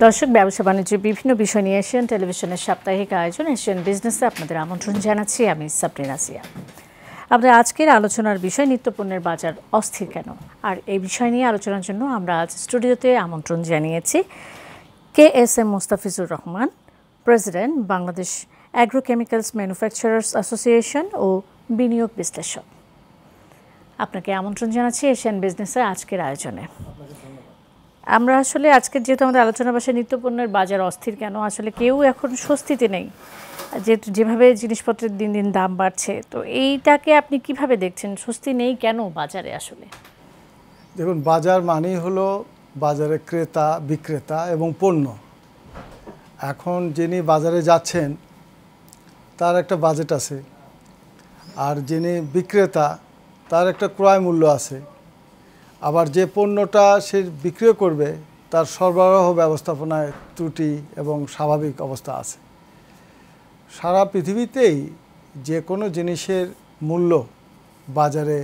দর্শক, ব্যবসা বাণিজ্যের বিভিন্ন বিষয় নিয়ে এশিয়ান টেলিভিশনের সাপ্তাহিক আয়োজন এশিয়ান বিজনেসে আপনাদের আমন্ত্রণ জানাচ্ছি। আমি সাবরিন আসিয়া। আমাদের আজকের আলোচনার বিষয় নিত্যপণ্যের বাজার অস্থির কেন, আর এই বিষয় নিয়ে আলোচনার জন্য আমরা আজ স্টুডিওতে আমন্ত্রণ জানিয়েছি KSM Mostafizur Rahman, president, Bangladesh agrochemicals manufacturers association ও বিনিয়োগ বিশ্লেষক। আপনাকে আমন্ত্রণ জানাচ্ছি এশিয়ান বিজনেসের আজকের আয়োজনে। আমরা আসলে আজকের যেহেতু আমাদের আলোচনা ভাষায় নিত্যপণ্যের বাজার অস্থির কেন, আসলে কেউ এখন স্বস্তিতে নেই, যেভাবে জিনিসপত্রের দিন দিন দাম বাড়ছে। তো এইটাকে আপনি কিভাবে দেখছেন? স্বস্তি নেই কেন বাজারে? আসলে দেখুন, বাজার মানেই হলো বাজারে ক্রেতা বিক্রেতা এবং পণ্য। এখন যিনি বাজারে যাচ্ছেন তার একটা বাজেট আছে, আর যিনি বিক্রেতা তার একটা ক্রয় মূল্য আছে। আবার যে পণ্যটা সে বিক্রি করবে তার সরবরাহ ব্যবস্থাপনায় ত্রুটি এবং স্বাভাবিক অবস্থা আছে। সারা পৃথিবীতেই যে কোনো জিনিসের মূল্য বাজারে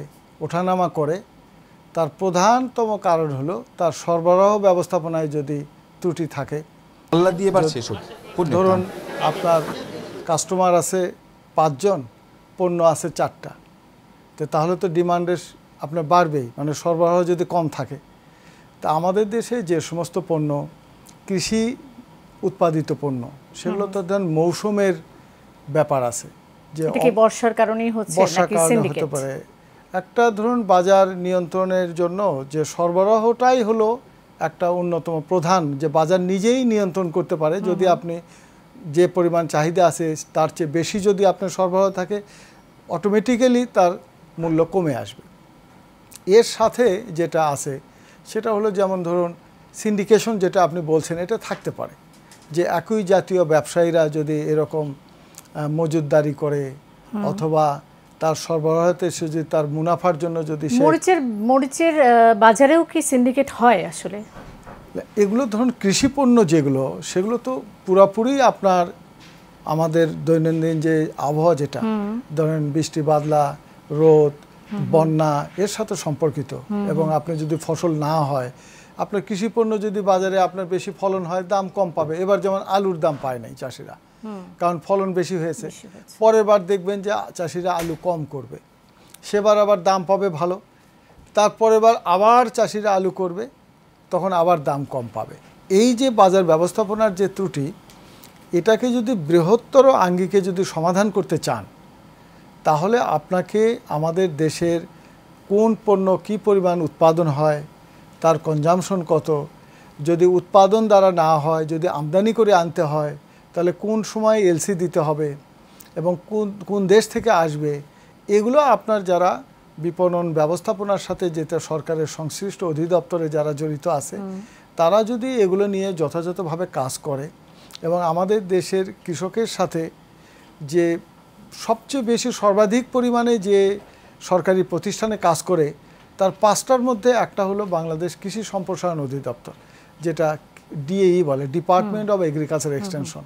ওঠানামা করে, তার প্রধানতম কারণ হলো তার সরবরাহ ব্যবস্থাপনায় যদি ত্রুটি থাকে। ধরুন, আপনার কাস্টমার আছে 5 জন, পণ্য আছে 4টা, তো তাহলে তো ডিমান্ডের আপনার বাড়বেই, মানে সরবরাহ যদি কম থাকে। তা আমাদের দেশে যে সমস্ত পণ্য কৃষি উৎপাদিত পণ্য, সেগুলো তো ধরুন মৌসুমের ব্যাপার আছে, যে বর্ষার কারণেই হতে পারে। একটা ধরুন বাজার নিয়ন্ত্রণের জন্য যে সরবরাহটাই হলো একটা অন্যতম প্রধান, যে বাজার নিজেই নিয়ন্ত্রণ করতে পারে। যদি আপনি যে পরিমাণ চাহিদা আছে তার চেয়ে বেশি যদি আপনার সরবরাহ থাকে, অটোমেটিক্যালি তার মূল্য কমে আসবে। এর সাথে যেটা আছে সেটা হলো, যেমন ধরুন সিন্ডিকেশন যেটা আপনি বলছেন, এটা থাকতে পারে যে একই জাতীয় ব্যবসায়ীরা যদি এরকম মজুতদারি করে, অথবা তার সরবরাহতে সে যদি তার মুনাফার জন্য যদি মরিচের বাজারেও কি সিন্ডিকেট হয়? আসলে এগুলো ধরুন কৃষি পণ্য যেগুলো, সেগুলো তো পুরোপুরি আপনার আমাদের দৈনন্দিন যে আবহাওয়া, যেটা ধরেন বৃষ্টি বাদলা, রোদ, বন্যা, এর সাথে সম্পর্কিত। এবং আপনি যদি ফসল না হয়, আপনার কৃষি পণ্য যদি বাজারে আপনার বেশি ফলন হয়, দাম কম পাবে। এবার যেমন আলুর দাম পায় নাই চাষিরা, কারণ ফলন বেশি হয়েছে। পরের বার দেখবেন যে চাষিরা আলু কম করবে, সেবার আবার দাম পাবে ভালো। তারপরের বার আবার চাষিরা আলু করবে, তখন আবার দাম কম পাবে। এই যে বাজার ব্যবস্থাপনার যে ত্রুটি, এটাকে যদি বৃহত্তর আঙ্গিকে যদি সমাধান করতে চান, তাহলে আপনাকে আমাদের দেশের কোন পণ্য কী পরিমাণ উৎপাদন হয়, তার কনজামশন কত, যদি উৎপাদন দ্বারা না হয়, যদি আমদানি করে আনতে হয়, তাহলে কোন সময় এলসি দিতে হবে এবং কোন দেশ থেকে আসবে, এগুলো আপনার যারা বিপণন ব্যবস্থাপনার সাথে যেটা সরকারের সংশ্লিষ্ট অধিদপ্তরে যারা জড়িত আছে, তারা যদি এগুলো নিয়ে যথাযথভাবে কাজ করে, এবং আমাদের দেশের কৃষকের সাথে যে সবচেয়ে বেশি সর্বাধিক পরিমাণে যে সরকারি প্রতিষ্ঠানে কাজ করে, তার 5টার মধ্যে একটা হলো বাংলাদেশ কৃষি সম্প্রসারণ অধিদপ্তর, যেটা ডিএই বলে, ডিপার্টমেন্ট অফ এগ্রিকালচার এক্সটেনশন।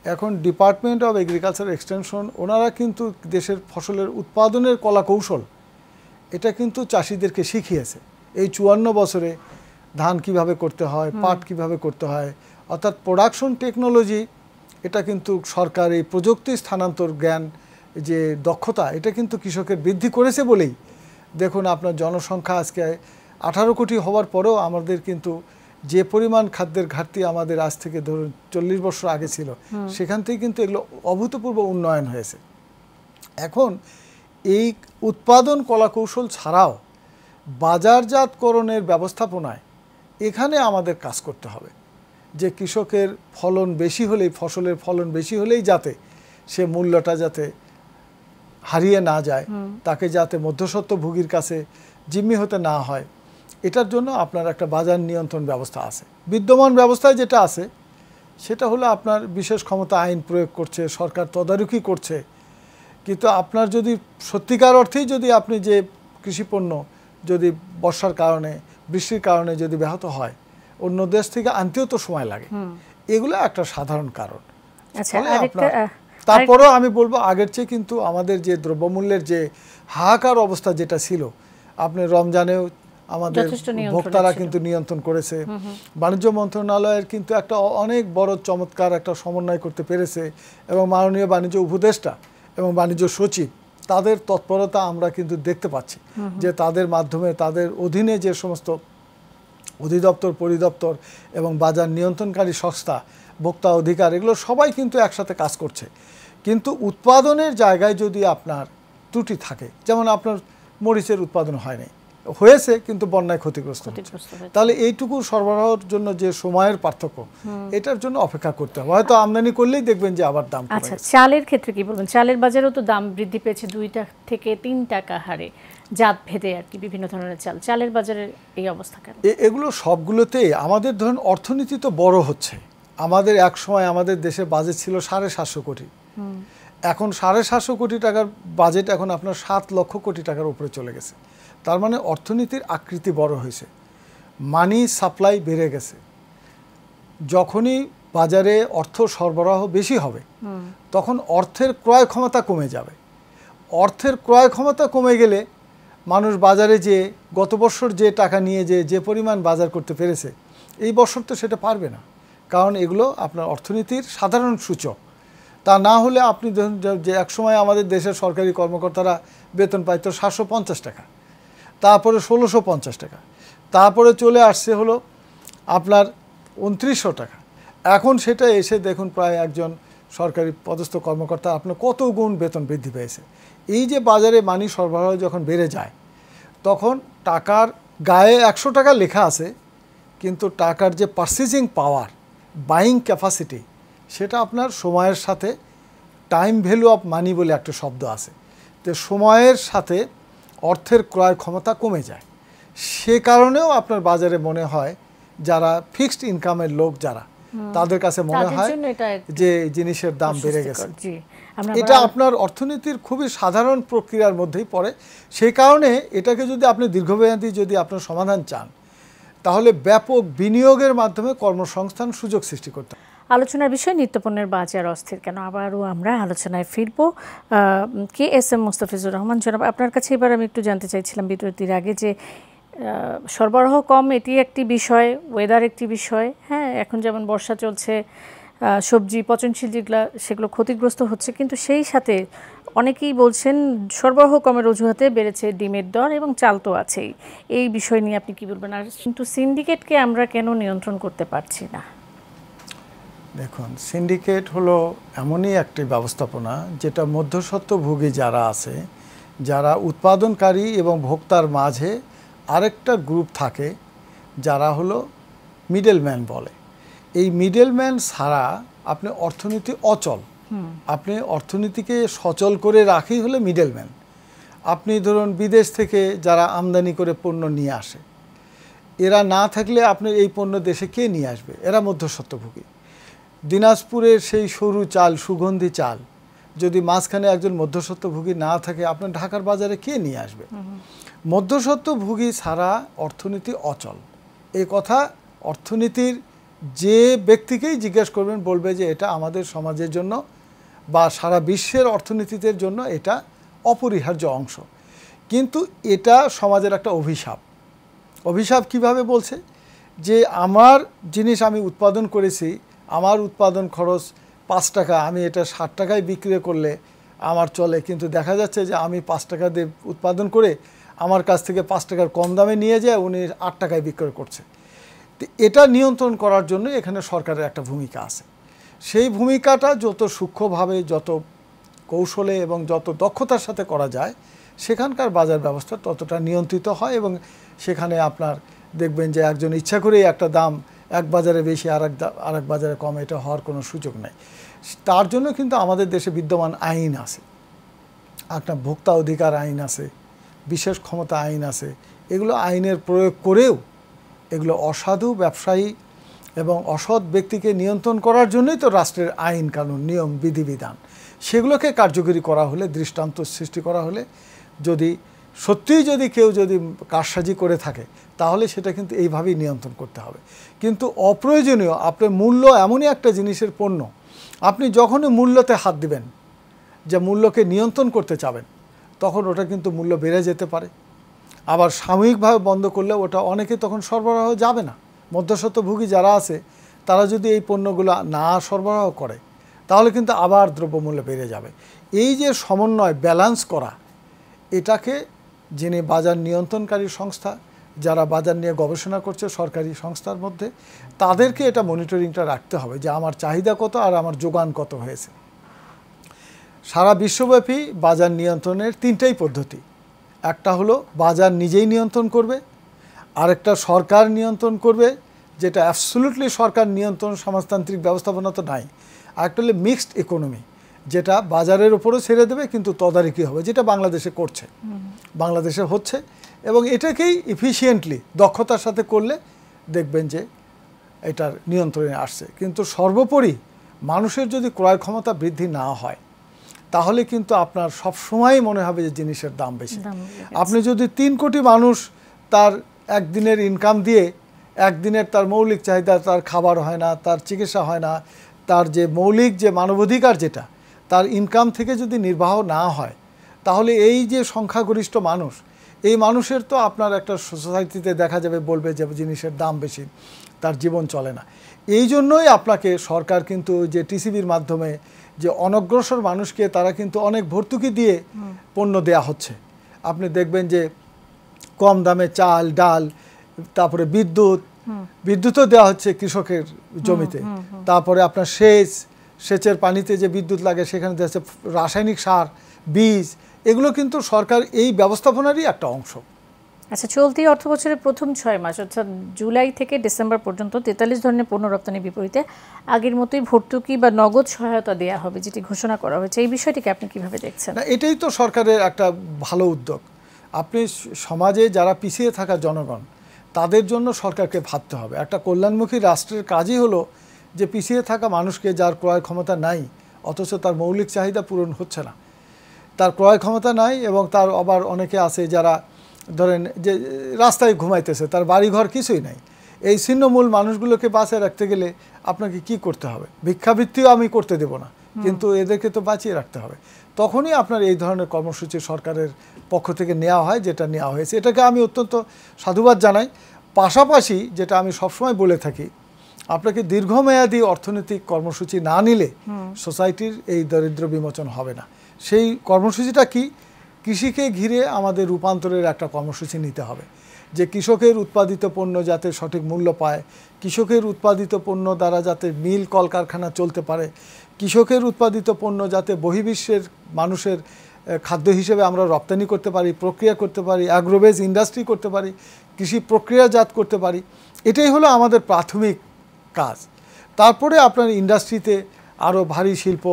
এখন ডিপার্টমেন্ট অফ এগ্রিকালচার এক্সটেনশন, ওনারা কিন্তু দেশের ফসলের উৎপাদনের কলা কৌশল, এটা কিন্তু চাষিদেরকে শিখিয়েছে। এই 54 বছরে ধান কিভাবে করতে হয়, পাট কিভাবে করতে হয়, অর্থাৎ প্রোডাকশন টেকনোলজি, এটা কিন্তু সরকার এই প্রযুক্তি স্থানান্তর জ্ঞান যে দক্ষতা, এটা কিন্তু কৃষকের বৃদ্ধি করেছে বলেই দেখুন আপনার জনসংখ্যা আজকে 18 কোটি হওয়ার পরেও আমাদের কিন্তু যে পরিমাণ খাদ্যের ঘাটতি আমাদের আজ থেকে ধরুন 40 বছর আগে ছিল, সেখান থেকে কিন্তু এগুলো অভূতপূর্ব উন্নয়ন হয়েছে। এখন এই উৎপাদন কলাকৌশল ছাড়াও বাজারজাতকরণের ব্যবস্থাপনায় এখানে আমাদের কাজ করতে হবে, যে কৃষকের ফলন বেশি হলেই, ফসলের ফলন বেশি হলেই যাতে সে মূল্যটা যাতে হারিয়ে না যায়, তাকে যাতে মধ্যস্বত্বভোগীর কাছে জিম্মি হতে না হয়, এটার জন্য আপনার একটা বাজার নিয়ন্ত্রণ ব্যবস্থা আছে। বিদ্যমান ব্যবস্থায় যেটা আছে সেটা হলো আপনার বিশেষ ক্ষমতা আইন প্রয়োগ করছে, সরকার তদারকি করছে। কিন্তু আপনার যদি সত্যিকার অর্থেই যদি আপনি যে কৃষিপণ্য যদি বর্ষার কারণে, বৃষ্টির কারণে যদি ব্যাহত হয়, অন্য দেশ থেকে আনতেও তো সময় লাগে, এগুলো একটা সাধারণ কারণ। তারপরেও আমি বলবো, আগের চেয়ে কিন্তু আমাদের যে দ্রব্যমূল্যের যে হাহাকার অবস্থা যেটা ছিল, আপনি রমজানেও আমাদের ভোক্তারা কিন্তু নিয়ন্ত্রণ করেছে। বাণিজ্য মন্ত্রণালয়ের কিন্তু একটা অনেক বড় চমৎকার একটা সমন্বয় করতে পেরেছে, এবং মাননীয় বাণিজ্য উপদেষ্টা এবং বাণিজ্য সচিব তাদের তৎপরতা আমরা কিন্তু দেখতে পাচ্ছি, যে তাদের মাধ্যমে তাদের অধীনে যে সমস্ত অধিদপ্তর, পরিদপ্তর এবং বাজার নিয়ন্ত্রণকারী সংস্থা, ভোক্তা অধিকার, এগুলো সবাই কিন্তু একসাথে কাজ করছে। কিন্তু উৎপাদনের জায়গায় যদি আপনার ত্রুটি থাকে, যেমন আপনার মরিচের উৎপাদন হয়নি, হয়েছে কিন্তু বন্যায় ক্ষতিগ্রস্ত হচ্ছে, তাহলে এইটুকু সরবরাহের জন্য যে সময়ের পার্থক্য, এটার জন্য অপেক্ষা করতে হবে। হয়তো আমদানি করলেই দেখবেন যে আবার দাম। আচ্ছা, চালের ক্ষেত্রে কি বলবেন? চালের বাজারেও তো দাম বৃদ্ধি পেয়েছে 2 থেকে 3 টাকা হারে, জাত ভেদে আর কি, বিভিন্ন ধরনের চাল। চালের বাজারের এই অবস্থা কেন? এগুলো সবগুলোতেই আমাদের ধরুন অর্থনীতি তো বড় হচ্ছে। আমাদের এক সময় আমাদের দেশে বাজেট ছিল 750 কোটি, এখন 750 কোটি টাকার বাজেট এখন আপনার 7 লক্ষ কোটি টাকার উপরে চলে গেছে। তার মানে অর্থনীতির আকৃতি বড় হয়েছে, মানি সাপ্লাই বেড়ে গেছে। যখনই বাজারে অর্থ সরবরাহ বেশি হবে, তখন অর্থের ক্রয় ক্ষমতা কমে যাবে। অর্থের ক্রয় ক্ষমতা কমে গেলে মানুষ বাজারে যে গত বছর যে টাকা নিয়ে যে পরিমাণ বাজার করতে পেরেছে, এই বছর তো সেটা পারবে না, কারণ এগুলো আপনার অর্থনীতির সাধারণ সূচক। তা না হলে আপনি ধরুন যে একসময় আমাদের দেশের সরকারি কর্মকর্তারা বেতন পাইত 750 টাকা, তারপরে 1650 টাকা, তারপরে চলে আসছে হলো আপনার 2900 টাকা। এখন সেটা এসে দেখুন প্রায় একজন সরকারি পদস্থ কর্মকর্তা আপনার কত গুণ বেতন বৃদ্ধি পেয়েছে। এই যে বাজারে মানি সরবরাহ যখন বেড়ে যায়, তখন টাকার গায়ে 100 টাকা লেখা আছে, কিন্তু টাকার যে পারচেজিং পাওয়ার, বাইং ক্যাপাসিটি, সেটা আপনার সময়ের সাথে, টাইম ভ্যালু অফ মানি বলে একটা শব্দ আছে, তো সময়ের সাথে অর্থের ক্রয় ক্ষমতা কমে যায়। সে কারণেও আপনার বাজারে মনে হয় যারা ফিক্সড ইনকামের লোক যারা, তাদের কাছে মনে হয় যে জিনিসের দাম বেড়ে গেছে। এটা আপনার অর্থনীতির খুবই সাধারণ প্রক্রিয়ার মধ্যেই পড়ে। সেই কারণে এটাকে যদি আপনি দীর্ঘমেয়াদী যদি আপনার সমাধান চান, তাহলে ব্যাপক বিনিয়োগের মাধ্যমে কর্মসংস্থান সুযোগ সৃষ্টি করতে হবে। আলোচনার বিষয় নিত্যপণ্যের বাজার অস্থির কেন, আবারও আমরা আলোচনায় ফিরব। KSM মোস্তাফিজুর রহমান জনাব, আপনার কাছে এবার আমি একটু জানতে চাইছিলাম বিরতির আগে যে সরবরাহ কম এটি একটি বিষয়, ওয়েদার একটি বিষয়। হ্যাঁ, এখন যেমন বর্ষা চলছে, সবজি পচনশীল যেগুলো সেগুলো ক্ষতিগ্রস্ত হচ্ছে, কিন্তু সেই সাথে অনেকেই বলছেন সরবরাহ কমের অজুহাতে বেড়েছে ডিমের দর, এবং চাল তো আছেই। এই বিষয় নিয়ে আপনি কি বলবেন? আর কিন্তু সিন্ডিকেটকে আমরা কেন নিয়ন্ত্রণ করতে পারছি না? দেখুন, সিন্ডিকেট হলো এমনই একটি ব্যবস্থাপনা যেটা মধ্যস্বত্বভোগী যারা আছে, যারা উৎপাদনকারী এবং ভোক্তার মাঝে আরেকটা গ্রুপ থাকে যারা হলো মিডলম্যান বলে। এই মিডলম্যান ছাড়া আপনি অর্থনীতি অচল, আপনি অর্থনীতিকে সচল করে রাখি হলে মিডলম্যান। আপনি ধরুন বিদেশ থেকে যারা আমদানি করে পণ্য নিয়ে আসে, এরা না থাকলে আপনি এই পণ্য দেশে কে নিয়ে আসবে? এরা মধ্যস্বত্বভোগী। দিনাজপুরের সেই সরু চাল, সুগন্ধি চাল যদি মাঝখানে একজন মধ্যস্বত্বভোগী না থাকে, আপনার ঢাকার বাজারে কে নিয়ে আসবে? মধ্যস্বত্বভোগী ছাড়া অর্থনীতি অচল। এই কথা অর্থনীতির যে ব্যক্তিকেই জিজ্ঞেস করবেন বলবে যে এটা আমাদের সমাজের জন্য বা সারা বিশ্বের অর্থনীতিদের জন্য এটা অপরিহার্য অংশ। কিন্তু এটা সমাজের একটা অভিশাপ। অভিশাপ কিভাবে বলছে? যে আমার জিনিস আমি উৎপাদন করেছি, আমার উৎপাদন খরচ 5 টাকা, আমি এটা 60 টাকায় বিক্রি করলে আমার চলে, কিন্তু দেখা যাচ্ছে যে আমি 5 টাকা দিয়ে উৎপাদন করে আমার কাছ থেকে 5 টাকার কম দামে নিয়ে যায়, উনি 8 টাকায় বিক্রয় করছে। তো এটা নিয়ন্ত্রণ করার জন্য এখানে সরকারের একটা ভূমিকা আছে। সেই ভূমিকাটা যত সূক্ষ্মভাবে, যত কৌশলে এবং যত দক্ষতার সাথে করা যায়, সেখানকার বাজার ব্যবস্থা ততটা নিয়ন্ত্রিত হয়, এবং সেখানে আপনার দেখবেন যে একজন ইচ্ছা করেই একটা দাম এক বাজারে বেশি আরেক বাজারে কম, এটা হওয়ার কোনো সুযোগ নেই। তার জন্য কিন্তু আমাদের দেশে বিদ্যমান আইন আছে, একটা ভোক্তা অধিকার আইন আছে, বিশেষ ক্ষমতা আইন আছে। এগুলো আইনের প্রয়োগ করেও এগুলো অসাধু ব্যবসায়ী এবং অসৎ ব্যক্তিকে নিয়ন্ত্রণ করার জন্যই তো রাষ্ট্রের আইন কানুন, নিয়ম, বিধিবিধান। সেগুলোকে কার্যকরী করা হলে, দৃষ্টান্ত সৃষ্টি করা হলে, যদি সত্যিই যদি কেউ যদি কারসাজি করে থাকে, তাহলে সেটা কিন্তু এইভাবেই নিয়ন্ত্রণ করতে হবে। কিন্তু অপ্রয়োজনীয় আপনার মূল্য এমনই একটা জিনিসের পণ্য, আপনি যখনই মূল্যতে হাত দিবেন, যে মূল্যকে নিয়ন্ত্রণ করতে চাবেন, তখন ওটা কিন্তু মূল্য বেড়ে যেতে পারে। আবার সাময়িকভাবে বন্ধ করলে ওটা অনেকে তখন সরবরাহ যাবে না। মধ্যস্বত্বভোগী যারা আছে তারা যদি এই পণ্যগুলো না সরবরাহ করে তাহলে কিন্তু আবার দ্রব্যমূল্য বেড়ে যাবে। এই যে সমন্বয় ব্যালেন্স করা, এটাকে যিনি বাজার নিয়ন্ত্রণকারী সংস্থা, যারা বাজার নিয়ে গবেষণা করছে সরকারি সংস্থার মধ্যে, তাদেরকে এটা মনিটরিংটা রাখতে হবে যে আমার চাহিদা কত আর আমার যোগান কত হয়েছে। সারা বিশ্বব্যাপী বাজার নিয়ন্ত্রণের তিনটাই পদ্ধতি। একটা হলো বাজার নিজেই নিয়ন্ত্রণ করবে, আরেকটা সরকার নিয়ন্ত্রণ করবে, যেটা অ্যাবসলিউটলি সরকার নিয়ন্ত্রণ সমাজতান্ত্রিক ব্যবস্থাপনা তো নাই। আরেকটা হলো মিক্সড ইকোনমি, যেটা বাজারের উপরও ছেড়ে দেবে কিন্তু তদারকি হবে, যেটা বাংলাদেশে করছে, বাংলাদেশে হচ্ছে। এবং এটাকেই এফিশিয়েন্টলি দক্ষতার সাথে করলে দেখবেন যে এটার নিয়ন্ত্রণে আসছে। কিন্তু সর্বোপরি মানুষের যদি ক্রয় ক্ষমতা বৃদ্ধি না হয় তাহলে কিন্তু আপনার সবসময়ই মনে হবে যে জিনিসের দাম বেশি। আপনি যদি 3 কোটি মানুষ তার একদিনের ইনকাম দিয়ে একদিনের তার মৌলিক চাহিদা, তার খাবার হয় না, তার চিকিৎসা হয় না, তার যে মৌলিক যে মানবাধিকার যেটা তার ইনকাম থেকে যদি নির্বাহ না হয়, তাহলে এই যে সংখ্যাগরিষ্ঠ মানুষ, এই মানুষের তো আপনার একটা সোসাইটিতে দেখা যাবে বলবে যে জিনিসের দাম বেশি, তার জীবন চলে না। এই জন্যই আপনাকে সরকার কিন্তু যে টিসিবির মাধ্যমে যে অনগ্রসর মানুষকে তারা কিন্তু অনেক ভর্তুকি দিয়ে পণ্য দেয়া হচ্ছে। আপনি দেখবেন যে কম দামে চাল, ডাল, তারপরে বিদ্যুৎও দেওয়া হচ্ছে কৃষকের জমিতে। তারপরে আপনার সেচের পানিতে যে বিদ্যুৎ লাগে সেখানে দেওয়া হচ্ছে রাসায়নিক সার, বীজ, এগুলো কিন্তু সরকার এই ব্যবস্থাপনারই একটা অংশ। আচ্ছা, চলতি অর্থবছরের প্রথম 6 মাস অর্থাৎ জুলাই থেকে ডিসেম্বর পর্যন্ত 43 ধরনের পণ্য রপ্তানির বিপরীতে আগের মতোই ভর্তুকি বা নগদ সহায়তা দেওয়া হবে, যেটি ঘোষণা করা হয়েছে। এই বিষয়টিকে আপনি কিভাবে দেখছেন? না, এটাই তো সরকারের একটা ভালো উদ্যোগ। আপনি সমাজে যারা পিছিয়ে থাকা জনগণ, তাদের জন্য সরকারকে ভাবতে হবে। একটা কল্যাণমুখী রাষ্ট্রের কাজই হলো যে পিছিয়ে থাকা মানুষকে, যার ক্রয় ক্ষমতা নাই অথচ তার মৌলিক চাহিদা পূরণ হচ্ছে না, তার ক্রয় ক্ষমতা নাই, এবং তার আবার অনেকে আছে যারা ধরেন যে রাস্তায় ঘুমাইতেছে, তার বাড়িঘর কিছুই নাই। এই ছিন্নমূল মানুষগুলোকে বাঁচিয়ে রাখতে গেলে আপনাকে কি করতে হবে? ভিক্ষাবৃত্তিও আমি করতে দেব না, কিন্তু এদেরকে তো বাঁচিয়ে রাখতে হবে। তখনই আপনার এই ধরনের কর্মসূচি সরকারের পক্ষ থেকে নেওয়া হয়, যেটা নেওয়া হয়েছে, এটাকে আমি অত্যন্ত সাধুবাদ জানাই। পাশাপাশি যেটা আমি সবসময় বলে থাকি, আপনাকে দীর্ঘমেয়াদী অর্থনৈতিক কর্মসূচি না নিলে সোসাইটির এই দারিদ্র্য বিমোচন হবে না। সেই কর্মসূচিটা কি? কৃষিকে ঘিরে আমাদের রূপান্তরের একটা কর্মসূচি নিতে হবে, যে কৃষকের উৎপাদিত পণ্য যাতে সঠিক মূল্য পায়, কৃষকের উৎপাদিত পণ্য দ্বারা যাতে মিল কলকারখানা চলতে পারে, কৃষকের উৎপাদিত পণ্য যাতে বহির্বিশ্বের মানুষের খাদ্য হিসেবে আমরা রপ্তানি করতে পারি, প্রক্রিয়া করতে পারি, অ্যাগ্রোবেজ ইন্ডাস্ট্রি করতে পারি, কৃষি প্রক্রিয়াজাত করতে পারি। এটাই হলো আমাদের প্রাথমিক কাজ। তারপরে আপনার ইন্ডাস্ট্রিতে আরও ভারী শিল্প,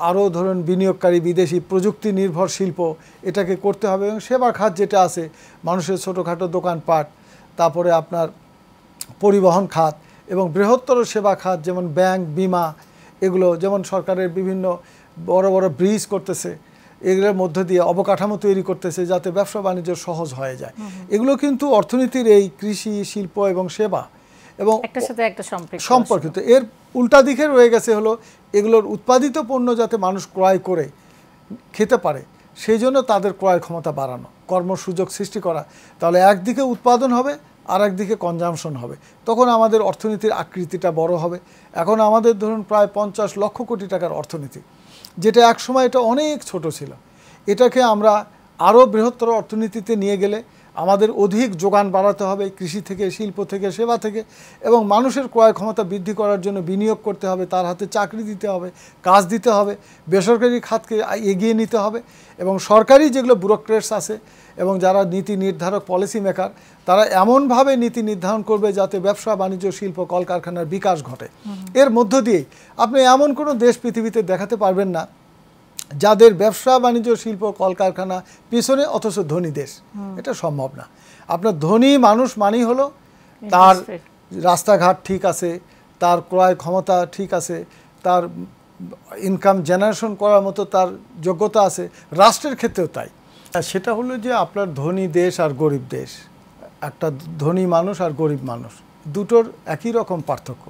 আরও ধরুন বিনিয়োগকারী বিদেশি প্রযুক্তি নির্ভর শিল্প, এটাকে করতে হবে। এবং সেবা খাত যেটা আছে, মানুষের ছোটোখাটো দোকানপাট, তারপরে আপনার পরিবহন খাত এবং বৃহত্তর সেবা খাত যেমন ব্যাংক, বিমা, এগুলো যেমন সরকারের বিভিন্ন বড় বড় ব্রিজ করতেছে, এগুলোর মধ্য দিয়ে অবকাঠামো তৈরি করতেছে যাতে ব্যবসা বাণিজ্য সহজ হয়ে যায়। এগুলো কিন্তু অর্থনীতির এই কৃষি, শিল্প এবং সেবা এবং একটার সাথে একটা সম্পর্কিত। এর উল্টা দিকে রয়ে গেছে হলো এগুলোর উৎপাদিত পণ্য যাতে মানুষ ক্রয় করে খেতে পারে, সেই জন্য তাদের ক্রয় ক্ষমতা বাড়ানো, কর্মসুযোগ সৃষ্টি করা। তাহলে একদিকে উৎপাদন হবে আর একদিকে কনজামশন হবে, তখন আমাদের অর্থনীতির আকৃতিটা বড় হবে। এখন আমাদের ধরুন প্রায় 50 লক্ষ কোটি টাকার অর্থনীতি, যেটা একসময় এটা অনেক ছোট ছিল। এটাকে আমরা আরও বৃহত্তর অর্থনীতিতে নিয়ে গেলে আমাদের অধিক যোগান বাড়াতে হবে, কৃষি থেকে, শিল্প থেকে, সেবা থেকে, এবং মানুষের ক্রয় ক্ষমতা বৃদ্ধি করার জন্য বিনিয়োগ করতে হবে, তার হাতে চাকরি দিতে হবে, কাজ দিতে হবে, বেসরকারি খাতকে এগিয়ে নিতে হবে, এবং সরকারি যেগুলো ব্যুরোক্রেটস আছে এবং যারা নীতি নির্ধারক, পলিসি মেকার, তারা এমনভাবে নীতি নির্ধারণ করবে যাতে ব্যবসা বাণিজ্য, শিল্প, কলকারখানার বিকাশ ঘটে। এর মধ্য দিয়ে আপনি এমন কোনো দেশ পৃথিবীতে দেখাতে পারবেন না যাদের ব্যবসা বাণিজ্য, শিল্প, কলকারখানা পিছনে অথচ ধনী দেশ। এটা সম্ভব না। আপনার ধনী মানুষ মানেই হলো তার রাস্তাঘাট ঠিক আছে, তার ক্রয় ক্ষমতা ঠিক আছে, তার ইনকাম জেনারেশন করার মতো তার যোগ্যতা আছে। রাষ্ট্রের ক্ষেত্রেও তাই। সেটা হলো যে আপনার ধনী দেশ আর গরিব দেশ, একটা ধনী মানুষ আর গরিব মানুষ, দুটোর একই রকম পার্থক্য।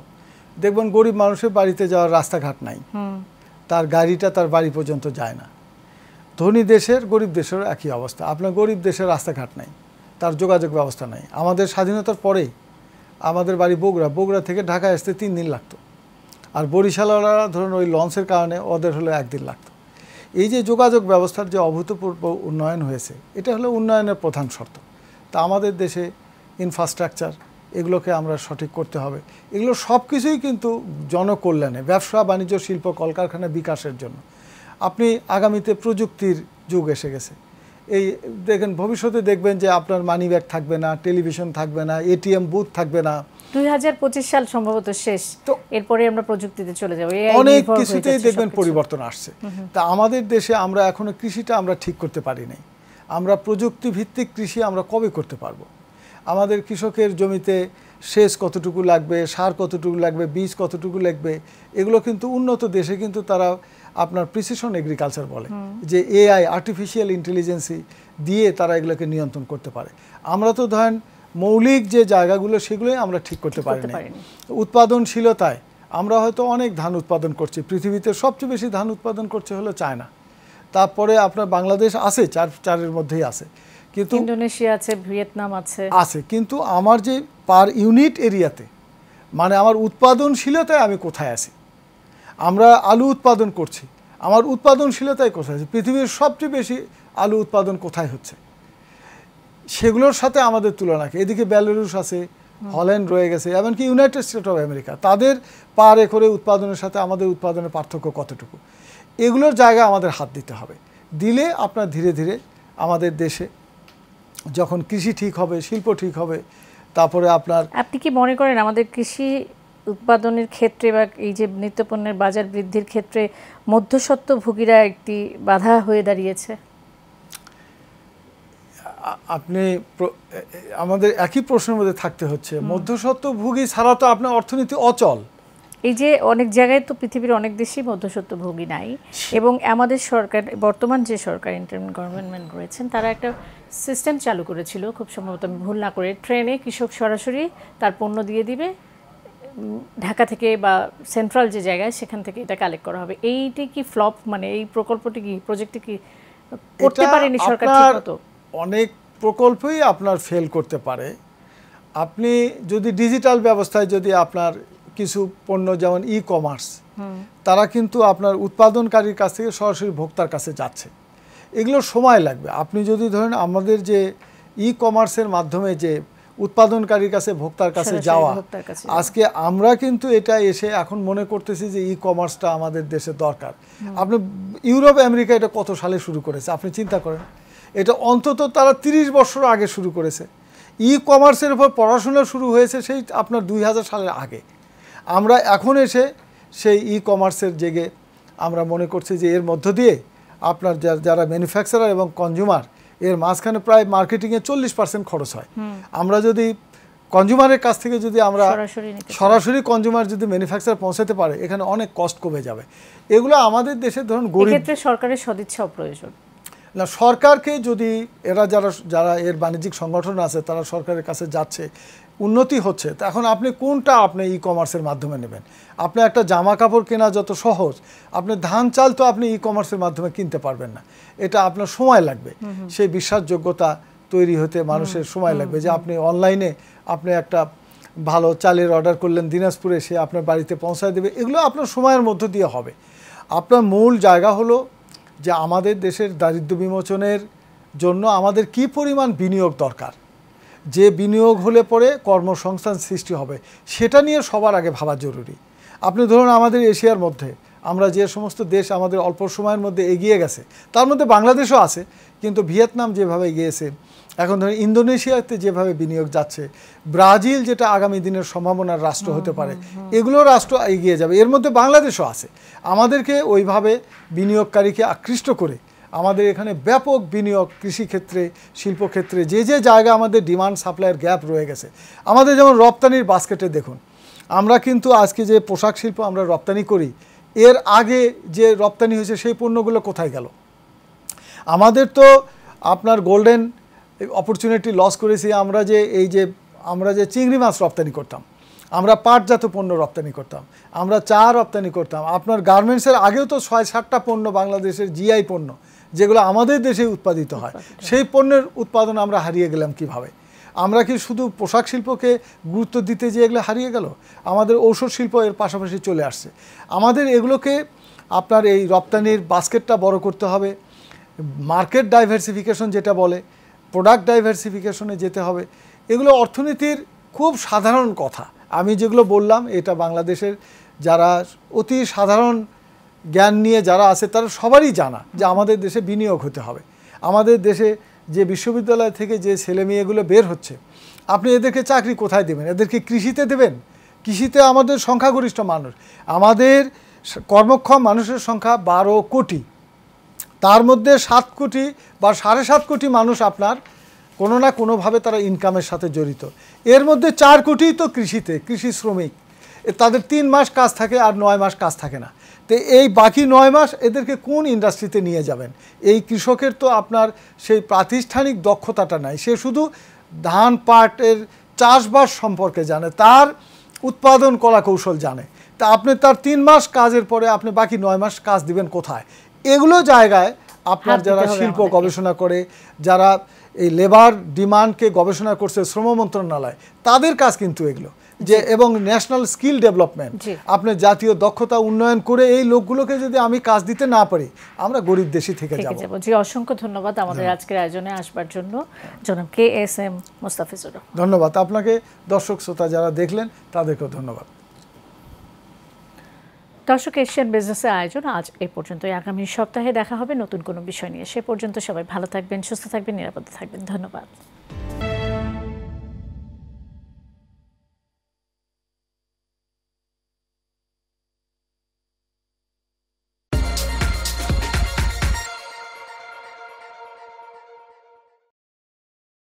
দেখবেন গরিব মানুষের বাড়িতে যাওয়ার রাস্তাঘাট নাই, তার গাড়িটা তার বাড়ি পর্যন্ত যায় না। ধনী দেশের, গরিব দেশের একই অবস্থা। আপনার গরিব দেশের রাস্তাঘাট নাই, তার যোগাযোগ ব্যবস্থা নাই। আমাদের স্বাধীনতার পরেই আমাদের বাড়ি বগুড়া থেকে ঢাকায় আসতে 3 দিন লাগতো, আর বরিশালরা ধরুন ওই লঞ্চের কারণে ওদের হলো 1 দিন লাগতো। এই যে যোগাযোগ ব্যবস্থার যে অভূতপূর্ব উন্নয়ন হয়েছে, এটা হলো উন্নয়নের প্রধান শর্ত। তা আমাদের দেশে ইনফ্রাস্ট্রাকচার এগুলোকে আমরা সঠিক করতে হবে। এগুলো সব কিছুই কিন্তু জনকল্যাণে, ব্যবসা বাণিজ্য শিল্প কলকারখানা বিকাশের জন্য। আপনি আগামীতে প্রযুক্তির যুগ এসে গেছে। এই দেখেন ভবিষ্যতে দেখবেন যে আপনার মানি ব্যাগ থাকবে না, টেলিভিশন থাকবে না, এটিএম বুথ থাকবে না। 2025 সাল সম্ভবত শেষ, তো এরপরে আমরা প্রযুক্তিতে চলে যাব। অনেক কিছুতেই দেখবেন পরিবর্তন আসছে। তা আমাদের দেশে আমরা এখনো কৃষিটা আমরা ঠিক করতে পারি নাই। আমরা প্রযুক্তি ভিত্তিক কৃষি আমরা কবে করতে পারবো? আমাদের কৃষকের জমিতে সেচ কতটুকু লাগবে, সার কতটুকু লাগবে, বীজ কতটুকু লাগবে, এগুলো কিন্তু উন্নত দেশে কিন্তু তারা আপনার প্রিসিশন এগ্রিকালচার বলে, যে এআই আর্টিফিশিয়াল ইন্টেলিজেন্সি দিয়ে তারা এগুলোকে নিয়ন্ত্রণ করতে পারে। আমরা তো ধরেন মৌলিক যে জায়গাগুলো সেগুলোই আমরা ঠিক করতে পারি না। উৎপাদনশীলতায় আমরা হয়তো অনেক ধান উৎপাদন করছি, পৃথিবীতে সবচেয়ে বেশি ধান উৎপাদন করছে হলো চায়না, তারপরে আপনার বাংলাদেশ আছে, চারের মধ্যেই আছে, কিন্তু ইন্দোনেশিয়া আছে, ভিয়েতনাম আছে, কিন্তু আমার যে পার ইউনিট এরিয়াতে মানে আমার উৎপাদনশীলতায় আমি কোথায় আছি? আমরা আলু উৎপাদন করছি, আমার উৎপাদনশীলতায় কোথায় আছে? পৃথিবীর সবচেয়ে বেশি আলু উৎপাদন কোথায় হচ্ছে? সেগুলোর সাথে আমাদের তুলনা কি? এদিকে বেলারুশ আছে, হল্যান্ড রয়ে গেছে, এমনকি ইউনাইটেড স্টেট অফ আমেরিকা, তাদের পার একরে উৎপাদনের সাথে আমাদের উৎপাদনের পার্থক্য কতটুকু? এগুলোর জায়গায় আমাদের হাত দিতে হবে। দিলে আপনার ধীরে ধীরে আমাদের দেশে যখন কৃষি ঠিক হবে, শিল্প ঠিক হবে, তারপরে আপনার আপনি কি মনে করেন আমাদের কৃষি উৎপাদনের ক্ষেত্রে বা এই যে নিত্যপণ্যের বাজার বৃদ্ধির ক্ষেত্রে মধ্যস্বত্বভোগীরা একটি বাধা হয়ে দাঁড়িয়েছে? আপনি আমাদের একই প্রশ্নের মধ্যে থাকতে হচ্ছে। মধ্যস্বত্বভোগী ছাড়া তো আপনার অর্থনীতি অচল। এই যে অনেক জায়গায় তো পৃথিবীর অনেক দেশেই মধ্যস্বত্বভোগী নাই, এবং আমাদের সরকার, বর্তমান যে সরকার ইন্টারিম গভর্নমেন্ট রয়েছেন, তারা একটা সিস্টেম চালু করেছিল, খুব সম্ভবত আমি ভুল না করে, ট্রেনে কৃষক সরাসরি তার পণ্য দিয়ে দিবে, ঢাকা থেকে বা সেন্ট্রাল যে জায়গায় সেখান থেকে এটা কালেক্ট করা হবে। এইটি কি ফ্লপ, মানে এই প্রকল্পটি কি, প্রজেক্টটি কি করতে পারেনি সরকার ঠিকমতো? অনেক প্রকল্পই আপনার ফেল করতে পারে। আপনি যদি ডিজিটাল ব্যবস্থায় যদি আপনার কিছু পণ্য, যেমন ই কমার্স, তারা কিন্তু আপনার উৎপাদনকারীর কাছ থেকে সরাসরি ভোক্তার কাছে যাচ্ছে, এগুলো সময় লাগবে। আপনি যদি ধরেন আমাদের যে ই কমার্সের মাধ্যমে যে উৎপাদনকারীর কাছে ভোক্তার কাছে যাওয়া, আজকে আমরা কিন্তু এটা এসে এখন মনে করতেছি যে ই কমার্সটা আমাদের দেশে দরকার। আপনি ইউরোপ আমেরিকা এটা কত সালে শুরু করেছে আপনি চিন্তা করেন? এটা অন্তত তারা 30 বছর আগে শুরু করেছে। ই কমার্সের উপর পড়াশোনা শুরু হয়েছে সেই আপনার 2000 সালের আগে। আমরা এখন এসে সেই ই কমার্সের জেগে আমরা মনে করছি যে এর মধ্য দিয়ে আপনার যারা ম্যানুফ্যাকচারার এবং কনজিউমার, এর মাঝখানে প্রায় মার্কেটিংয়ে 40% খরচ হয়। আমরা যদি কনজিউমারের কাছ থেকে যদি আমরা সরাসরি কনজিউমার যদি ম্যানুফ্যাকচার পৌঁছাতে পারে, এখানে অনেক কস্ট কমে যাবে। এগুলো আমাদের দেশে ধরুন গরিব, ক্ষেত্রে সরকারের সদিচ্ছাও প্রয়োজন। না, সরকারকে যদি এরা যারা এর বাণিজ্যিক সংগঠন আছে তারা সরকারের কাছে যাচ্ছে, উন্নতি হচ্ছে, তো এখন আপনি কোনটা আপনি ই কমার্সের মাধ্যমে নেবেন? আপনি একটা জামা কাপড় কেনা যত সহজ, আপনি ধান চাল তো আপনি ই কমার্সের মাধ্যমে কিনতে পারবেন না। এটা আপনার সময় লাগবে, সেই বিশ্বাসযোগ্যতা তৈরি হতে মানুষের সময় লাগবে। যে আপনি অনলাইনে আপনি একটা ভালো চালের অর্ডার করলেন দিনাজপুরে, সে আপনার বাড়িতে পৌঁছায় দেবে, এগুলো আপনার সময়ের মধ্য দিয়ে হবে। আপনার মূল জায়গা হলো যে আমাদের দেশের দারিদ্র্য বিমোচনের জন্য আমাদের কি পরিমাণ বিনিয়োগ দরকার, যে বিনিয়োগ হলে পরে কর্মসংস্থান সৃষ্টি হবে, সেটা নিয়ে সবার আগে ভাবা জরুরি। আপনি ধরুন আমাদের এশিয়ার মধ্যে আমরা যে সমস্ত দেশ আমাদের অল্প সময়ের মধ্যে এগিয়ে গেছে, তার মধ্যে বাংলাদেশও আছে, কিন্তু ভিয়েতনাম যেভাবে এগিয়েছে, এখন ধরুন ইন্দোনেশিয়াতে যেভাবে বিনিয়োগ যাচ্ছে, ব্রাজিল যেটা আগামী দিনের সম্ভাবনার রাষ্ট্র হতে পারে, এগুলো রাষ্ট্র এগিয়ে যাবে, এর মধ্যে বাংলাদেশও আছে। আমাদেরকে ওইভাবে বিনিয়োগকারীকে আকৃষ্ট করে আমাদের এখানে ব্যাপক বিনিয়োগ, কৃষিক্ষেত্রে, শিল্পক্ষেত্রে, যে জায়গা আমাদের ডিমান্ড সাপ্লাইয়ের গ্যাপ রয়ে গেছে, আমাদের যেমন রপ্তানির বাস্কেটে দেখুন, আমরা কিন্তু আজকে যে পোশাক শিল্প আমরা রপ্তানি করি, এর আগে যে রপ্তানি হয়েছে সেই পণ্যগুলো কোথায় গেল? আমাদের তো আপনার গোল্ডেন অপরচুনিটি লস করেছি। আমরা যে চিংড়ি মাছ রপ্তানি করতাম, আমরা পাটজাত পণ্য রপ্তানি করতাম, আমরা চা রপ্তানি করতাম, আপনার গার্মেন্টসের আগেও তো 6-7টা পণ্য বাংলাদেশের জিআই পণ্য যেগুলো আমাদের দেশে উৎপাদিত হয়, সেই পণ্যের উৎপাদন আমরা হারিয়ে গেলাম কিভাবে? আমরা কি শুধু পোশাক শিল্পকে গুরুত্ব দিতে যে এগুলো হারিয়ে গেল? আমাদের ঔষধ শিল্প এর পাশাপাশি চলে আসছে। আমাদের এগুলোকে আপনার এই রপ্তানির বাস্কেটটা বড় করতে হবে, মার্কেট ডাইভার্সিফিকেশন যেটা বলে, প্রোডাক্ট ডাইভার্সিফিকেশনে যেতে হবে। এগুলো অর্থনীতির খুব সাধারণ কথা। আমি যেগুলো বললাম এটা বাংলাদেশের যারা অতি সাধারণ জ্ঞান নিয়ে যারা আছে তারা সবারই জানা যে আমাদের দেশে বিনিয়োগ হতে হবে। আমাদের দেশে যে বিশ্ববিদ্যালয় থেকে যে ছেলে মেয়েগুলো বের হচ্ছে, আপনি এদেরকে চাকরি কোথায় দেবেন? এদেরকে কৃষিতে দেবেন? কৃষিতে আমাদের সংখ্যাগরিষ্ঠ মানুষ, আমাদের কর্মক্ষম মানুষের সংখ্যা 12 কোটি, তার মধ্যে 7 কোটি বা 7.5 কোটি মানুষ আপনার কোনো না কোনোভাবে তারা ইনকামের সাথে জড়িত। এর মধ্যে 4 কোটি তো কৃষিতে, কৃষি শ্রমিক, তাদের 3 মাস কাজ থাকে আর 9 মাস কাজ থাকে না। তো এই বাকি 9 মাস এদেরকে কোন ইন্ডাস্ট্রিতে নিয়ে যাবেন? এই কৃষকের তো আপনার সেই প্রাতিষ্ঠানিক দক্ষতাটা নাই, সে শুধু ধান পাটের চাষবাস সম্পর্কে জানে, তার উৎপাদন কলা কৌশল জানে। তা আপনি তার 3 মাস কাজের পরে আপনি বাকি 9 মাস কাজ দিবেন কোথায়? এগুলো জায়গায় আপনার যারা শিল্প গবেষণা করে, যারা এই লেবার ডিমান্ডকে গবেষণা করছে শ্রম মন্ত্রণালয়, তাদের কাজ কিন্তু এগুলো যে, এবং ন্যাশনাল স্কিল ডেভেলপমেন্ট, আপনি জাতীয় দক্ষতা উন্নয়ন করে এই লোকগুলোকে যদি আমি কাজ দিতে না পারি, আমরা গরিব দেশই থেকে যাব। জি, অসংখ্য ধন্যবাদ আমাদের আজকের আয়োজনে আসবার জন্য জনাব KSM মোস্তাফিজুর। ধন্যবাদ আপনাকে, দর্শক শ্রোতা যারা দেখলেন তাদেরকেও ধন্যবাদ। দর্শক, এশিয়ান বিজনেসের আয়োজন আজ এই পর্যন্তই। আগামী সপ্তাহে দেখা হবে নতুন কোনো বিষয় নিয়ে। সে পর্যন্ত সবাই ভালো থাকবেন, সুস্থ থাকবেন, নিরাপদে থাকবেন। ধন্যবাদ।